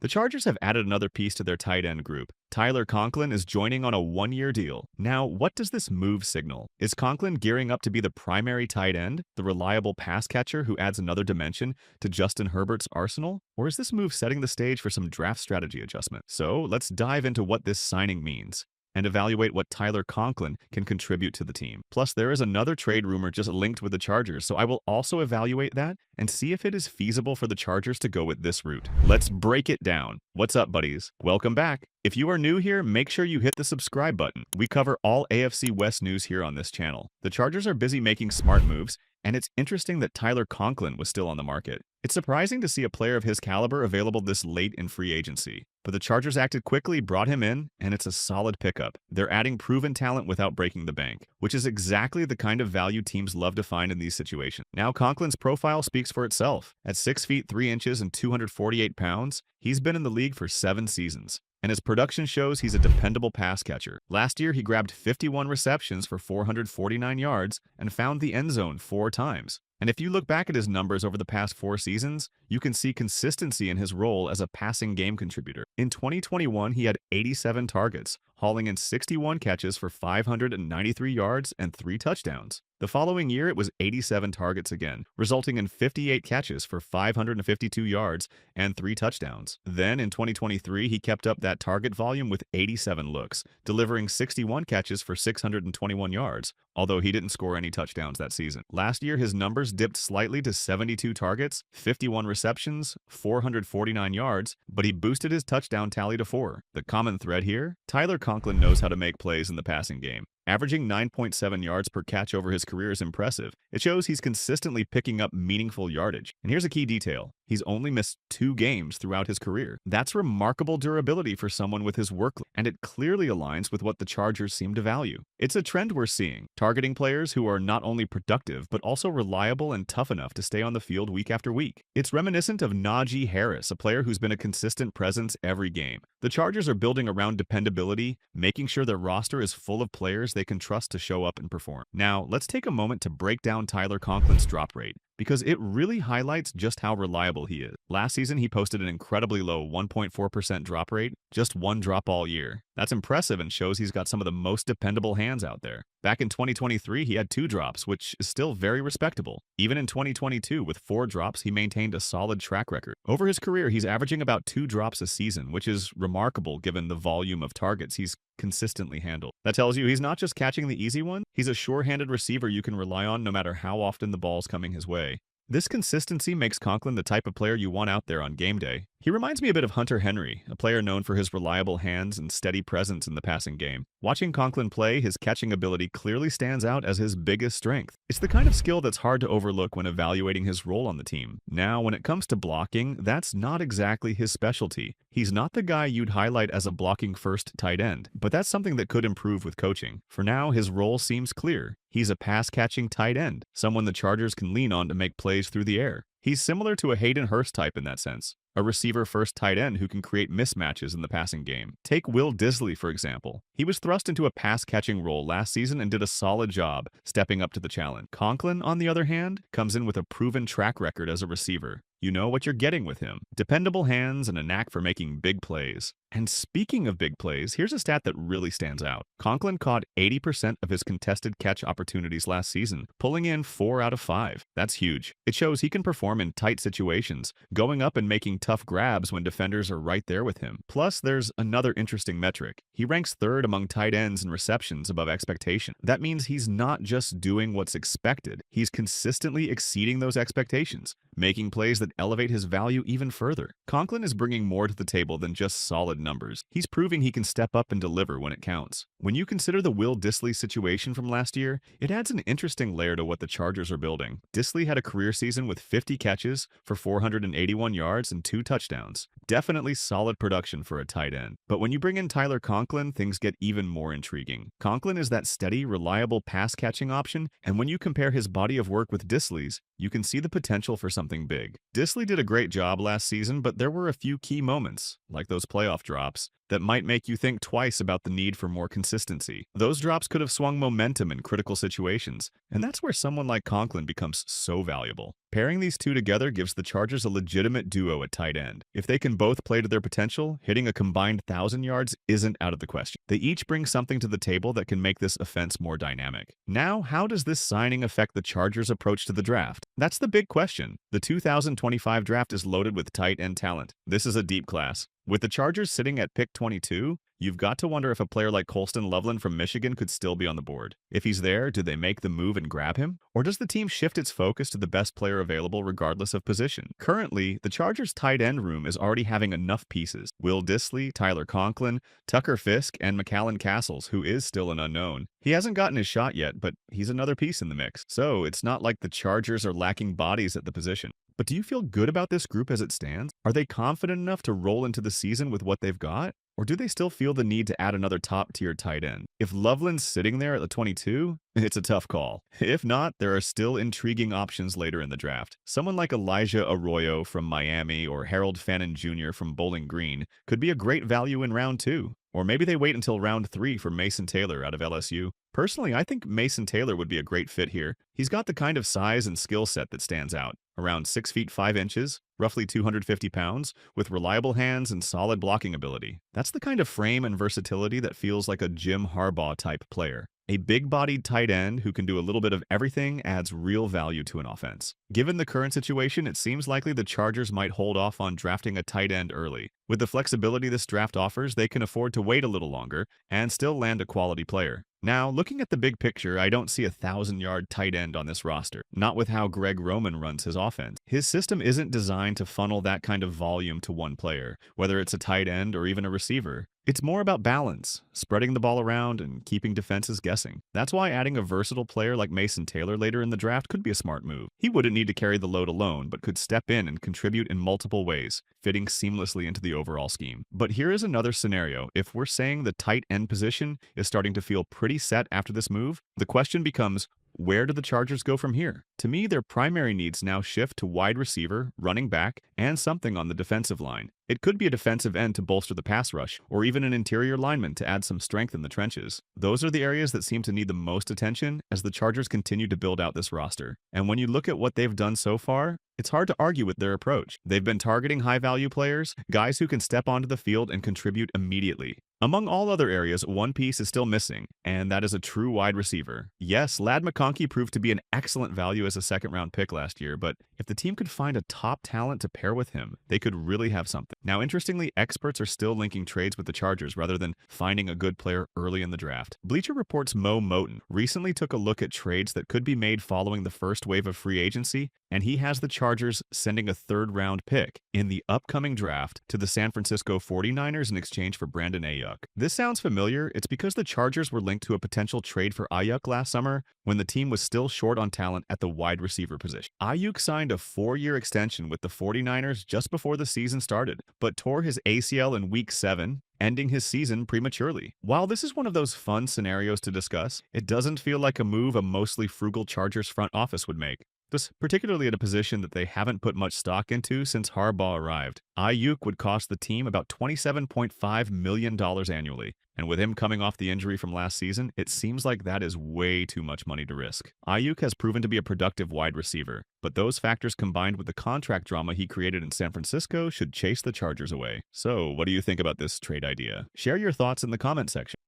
The Chargers have added another piece to their tight end group. Tyler Conklin is joining on a one-year deal. Now, what does this move signal? Is Conklin gearing up to be the primary tight end, the reliable pass catcher who adds another dimension to Justin Herbert's arsenal? Or is this move setting the stage for some draft strategy adjustment? So, let's dive into what this signing means and evaluate what Tyler Conklin can contribute to the team. Plus, there is another trade rumor just linked with the Chargers, so I will also evaluate that and see if it is feasible for the Chargers to go with this route. Let's break it down. What's up, buddies? Welcome back. If you are new here, make sure you hit the subscribe button. We cover all AFC West news here on this channel. The Chargers are busy making smart moves, and it's interesting that Tyler Conklin was still on the market. It's surprising to see a player of his caliber available this late in free agency. But the Chargers acted quickly, brought him in, and it's a solid pickup. They're adding proven talent without breaking the bank, which is exactly the kind of value teams love to find in these situations. Now, Conklin's profile speaks for itself. At 6 feet 3 inches and 248 pounds, he's been in the league for 7 seasons. And his production shows he's a dependable pass catcher. Last year, he grabbed 51 receptions for 449 yards and found the end zone 4 times. And if you look back at his numbers over the past 4 seasons, you can see consistency in his role as a passing game contributor. In 2021, he had 87 targets, hauling in 61 catches for 593 yards and 3 touchdowns. The following year, it was 87 targets again, resulting in 58 catches for 552 yards and 3 touchdowns. Then in 2023, he kept up that target volume with 87 looks, delivering 61 catches for 621 yards, although he didn't score any touchdowns that season. Last year, his numbers dipped slightly to 72 targets, 51 receptions, 449 yards, but he boosted his touchdown tally to 4. The common thread here? Tyler Conklin knows how to make plays in the passing game. Averaging 9.7 yards per catch over his career is impressive. It shows he's consistently picking up meaningful yardage. And here's a key detail. He's only missed 2 games throughout his career. That's remarkable durability for someone with his workload, and it clearly aligns with what the Chargers seem to value. It's a trend we're seeing, targeting players who are not only productive, but also reliable and tough enough to stay on the field week after week. It's reminiscent of Najee Harris, a player who's been a consistent presence every game. The Chargers are building around dependability, making sure their roster is full of players they can trust to show up and perform. Now, let's take a moment to break down Tyler Conklin's drop rate, because it really highlights just how reliable he is. Last season, he posted an incredibly low 1.4% drop rate, just 1 drop all year. That's impressive and shows he's got some of the most dependable hands out there. Back in 2023, he had 2 drops, which is still very respectable. Even in 2022, with 4 drops, he maintained a solid track record. Over his career, he's averaging about 2 drops a season, which is remarkable given the volume of targets he's consistently handled. That tells you he's not just catching the easy one, he's a sure-handed receiver you can rely on no matter how often the ball's coming his way. This consistency makes Conklin the type of player you want out there on game day. He reminds me a bit of Hunter Henry, a player known for his reliable hands and steady presence in the passing game. Watching Conklin play, his catching ability clearly stands out as his biggest strength. It's the kind of skill that's hard to overlook when evaluating his role on the team. Now, when it comes to blocking, that's not exactly his specialty. He's not the guy you'd highlight as a blocking-first tight end, but that's something that could improve with coaching. For now, his role seems clear. He's a pass-catching tight end, someone the Chargers can lean on to make plays through the air. He's similar to a Hayden Hurst type in that sense, a receiver-first tight end who can create mismatches in the passing game. Take Will Dissly, for example. He was thrust into a pass-catching role last season and did a solid job stepping up to the challenge. Conklin, on the other hand, comes in with a proven track record as a receiver. You know what you're getting with him. Dependable hands and a knack for making big plays. And speaking of big plays, here's a stat that really stands out. Conklin caught 80% of his contested catch opportunities last season, pulling in 4 out of 5. That's huge. It shows he can perform in tight situations, going up and making tough grabs when defenders are right there with him. Plus, there's another interesting metric. He ranks 3rd among tight ends in receptions above expectation. That means he's not just doing what's expected, he's consistently exceeding those expectations, making plays that elevate his value even further. Conklin is bringing more to the table than just solid numbers. He's proving he can step up and deliver when it counts. When you consider the Will Dissly situation from last year, it adds an interesting layer to what the Chargers are building. Dissly had a career season with 50 catches for 481 yards and 2 touchdowns. Definitely solid production for a tight end. But when you bring in Tyler Conklin, things get even more intriguing. Conklin is that steady, reliable pass-catching option, and when you compare his body of work with Dissly's, you can see the potential for something big. Dissly did a great job last season, but there were a few key moments, like those playoff drops. that might make you think twice about the need for more consistency. Those drops could have swung momentum in critical situations, and that's where someone like Conklin becomes so valuable. Pairing these two together gives the Chargers a legitimate duo at tight end. If they can both play to their potential, hitting a combined 1,000 yards isn't out of the question. They each bring something to the table that can make this offense more dynamic. Now, how does this signing affect the Chargers' approach to the draft? That's the big question. The 2025 draft is loaded with tight end talent. This is a deep class. With the Chargers sitting at pick 22, you've got to wonder if a player like Colston Loveland from Michigan could still be on the board. If he's there, do they make the move and grab him? Or does the team shift its focus to the best player available regardless of position? Currently, the Chargers' tight end room is already having enough pieces. Will Dissly, Tyler Conklin, Tucker Fisk, and McCallan Castles, who is still an unknown. He hasn't gotten his shot yet, but he's another piece in the mix. So it's not like the Chargers are lacking bodies at the position. But do you feel good about this group as it stands? Are they confident enough to roll into the season with what they've got? Or do they still feel the need to add another top-tier tight end? If Loveland's sitting there at the 22, it's a tough call. If not, there are still intriguing options later in the draft. Someone like Elijah Arroyo from Miami or Harold Fannin Jr. from Bowling Green could be a great value in round 2. Or maybe they wait until round 3 for Mason Taylor out of LSU. Personally, I think Mason Taylor would be a great fit here. He's got the kind of size and skill set that stands out. Around 6 feet 5 inches, roughly 250 pounds, with reliable hands and solid blocking ability. That's the kind of frame and versatility that feels like a Jim Harbaugh-type player. A big-bodied tight end who can do a little bit of everything adds real value to an offense. Given the current situation, it seems likely the Chargers might hold off on drafting a tight end early. With the flexibility this draft offers, they can afford to wait a little longer and still land a quality player. Now, looking at the big picture, I don't see a 1,000-yard tight end on this roster. Not with how Greg Roman runs his offense. His system isn't designed to funnel that kind of volume to one player, whether it's a tight end or even a receiver. It's more about balance, spreading the ball around and keeping defenses guessing. That's why adding a versatile player like Mason Taylor later in the draft could be a smart move. He wouldn't need to carry the load alone, but could step in and contribute in multiple ways, fitting seamlessly into the overall scheme. But here is another scenario. If we're saying the tight end position is starting to feel pretty set after this move, the question becomes, where do the Chargers go from here? To me, their primary needs now shift to wide receiver, running back, and something on the defensive line. It could be a defensive end to bolster the pass rush, or even an interior lineman to add some strength in the trenches. Those are the areas that seem to need the most attention as the Chargers continue to build out this roster. And when you look at what they've done so far, it's hard to argue with their approach. They've been targeting high-value players, guys who can step onto the field and contribute immediately. Among all other areas, one piece is still missing, and that is a true wide receiver. Yes, Ladd McConkey proved to be an excellent value as a second-round pick last year, but if the team could find a top talent to pair with him, they could really have something. Now, interestingly, experts are still linking trades with the Chargers rather than finding a good player early in the draft. Bleacher Report's Mo Moton recently took a look at trades that could be made following the first wave of free agency, and he has the Chargers sending a third-round pick in the upcoming draft to the San Francisco 49ers in exchange for Brandon Aiyuk. This sounds familiar. It's because the Chargers were linked to a potential trade for Aiyuk last summer when the team was still short on talent at the wide receiver position. Aiyuk signed a 4-year extension with the 49ers just before the season started, but tore his ACL in Week 7, ending his season prematurely. While this is one of those fun scenarios to discuss, it doesn't feel like a move a mostly frugal Chargers front office would make. This particularly at a position that they haven't put much stock into since Harbaugh arrived. Aiyuk would cost the team about $27.5 million annually, and with him coming off the injury from last season, it seems like that is way too much money to risk. Aiyuk has proven to be a productive wide receiver, but those factors combined with the contract drama he created in San Francisco should chase the Chargers away. So, what do you think about this trade idea? Share your thoughts in the comment section.